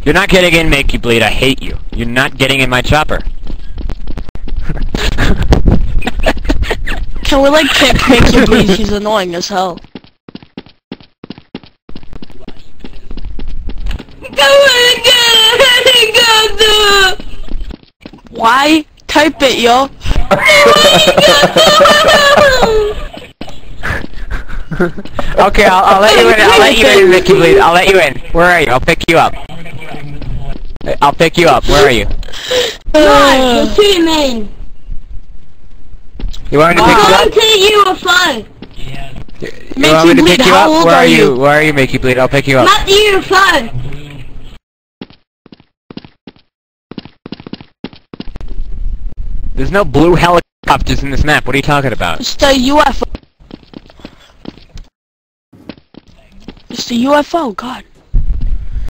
You're not getting in, Make You Bleed. I hate you. You're not getting in my chopper. Can we like kick Make You Bleed? He's annoying as hell. Why? Type it, yo. Okay, I'll let you in. I'll let you in, Make You Bleed. I'll let you in. Where are you? I'll pick you up. I'll pick you up. Where are you? What do you mean? You want me to pick you up? I'll take you a phone. You want me to pick you up? Where are you? Where are you, Make You Bleed? I'll pick you up. Not you a phone. There's no blue helicopters in this map. What are you talking about? It's the UFO. It's the UFO, God.